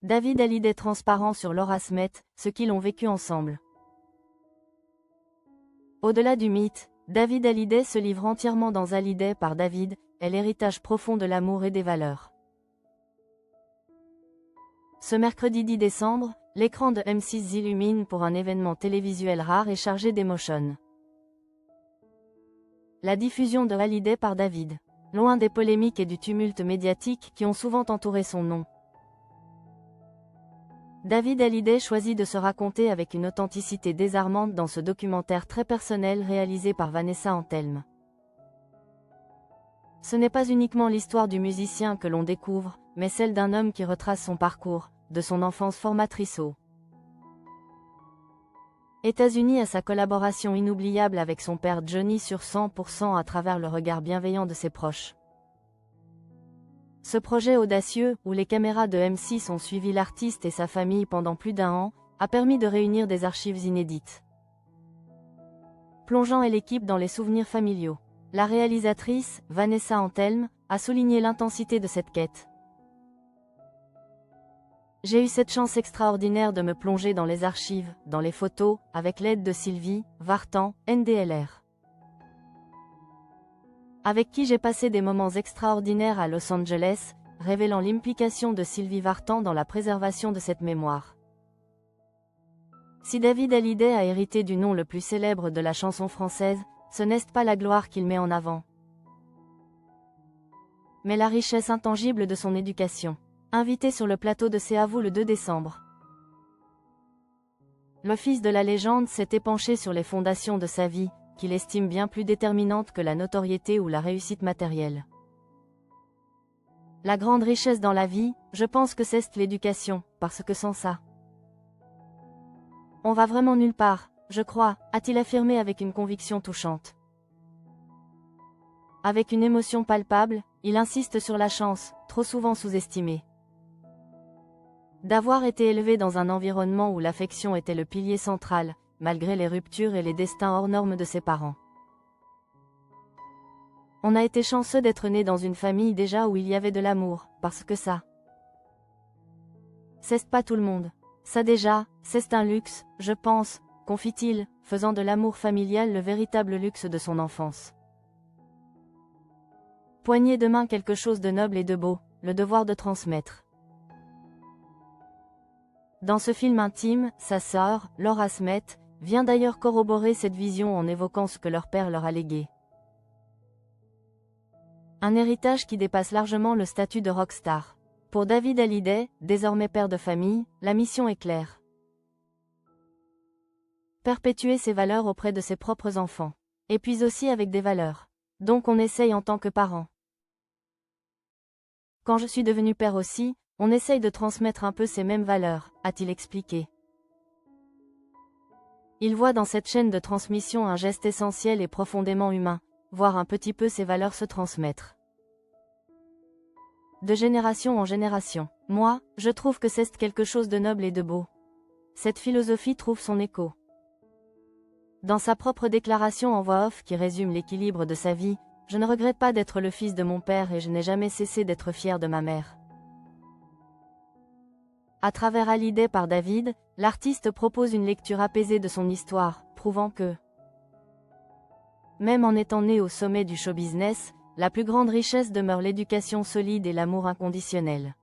David Hallyday transparent sur Laura Smet, ce qu'ils ont vécu ensemble. Au-delà du mythe, David Hallyday se livre entièrement dans Hallyday par David, est l'héritage profond de l'amour et des valeurs. Ce mercredi 10 décembre, l'écran de M6 s'illumine pour un événement télévisuel rare et chargé d'émotions. La diffusion de Hallyday par David. Loin des polémiques et du tumulte médiatique qui ont souvent entouré son nom. David Hallyday choisit de se raconter avec une authenticité désarmante dans ce documentaire très personnel réalisé par Vanessa Antelme. Ce n'est pas uniquement l'histoire du musicien que l'on découvre, mais celle d'un homme qui retrace son parcours, de son enfance formatrice aux États-Unis à sa collaboration inoubliable avec son père Johnny sur 100% à travers le regard bienveillant de ses proches. Ce projet audacieux, où les caméras de M6 ont suivi l'artiste et sa famille pendant plus d'1 an, a permis de réunir des archives inédites. Plongeant l'équipe dans les souvenirs familiaux. La réalisatrice, Vanessa Antelme, a souligné l'intensité de cette quête. J'ai eu cette chance extraordinaire de me plonger dans les archives, dans les photos, avec l'aide de Sylvie Vartan, NDLR. Avec qui j'ai passé des moments extraordinaires à Los Angeles, révélant l'implication de Sylvie Vartan dans la préservation de cette mémoire. Si David Hallyday a hérité du nom le plus célèbre de la chanson française, ce n'est pas la gloire qu'il met en avant, mais la richesse intangible de son éducation. Invité sur le plateau de C'est à vous le 2 décembre. Le fils de la légende s'est épanché sur les fondations de sa vie, qu'il estime bien plus déterminantes que la notoriété ou la réussite matérielle. La grande richesse dans la vie, je pense que c'est l'éducation, parce que sans ça, on va vraiment nulle part, je crois, a-t-il affirmé avec une conviction touchante. Avec une émotion palpable, il insiste sur la chance, trop souvent sous-estimée, d'avoir été élevé dans un environnement où l'affection était le pilier central, malgré les ruptures et les destins hors normes de ses parents. On a été chanceux d'être né dans une famille déjà où il y avait de l'amour, parce que ça, c'est pas tout le monde. Ça déjà, c'est un luxe, je pense, confie-t-il, faisant de l'amour familial le véritable luxe de son enfance. Poignée de main quelque chose de noble et de beau, le devoir de transmettre. Dans ce film intime, sa sœur, Laura Smet, vient d'ailleurs corroborer cette vision en évoquant ce que leur père leur a légué. Un héritage qui dépasse largement le statut de rockstar. Pour David Hallyday, désormais père de famille, la mission est claire. Perpétuer ses valeurs auprès de ses propres enfants. Et puis aussi avec des valeurs. Donc on essaye en tant que parent. Quand je suis devenu père aussi, on essaye de transmettre un peu ces mêmes valeurs, a-t-il expliqué. Il voit dans cette chaîne de transmission un geste essentiel et profondément humain, voir un petit peu ces valeurs se transmettre. De génération en génération. Moi, je trouve que c'est quelque chose de noble et de beau. Cette philosophie trouve son écho dans sa propre déclaration en voix off qui résume l'équilibre de sa vie. Je ne regrette pas d'être le fils de mon père et je n'ai jamais cessé d'être fier de ma mère. À travers Hallyday par David, l'artiste propose une lecture apaisée de son histoire, prouvant que, même en étant né au sommet du show business, la plus grande richesse demeure l'éducation solide et l'amour inconditionnel.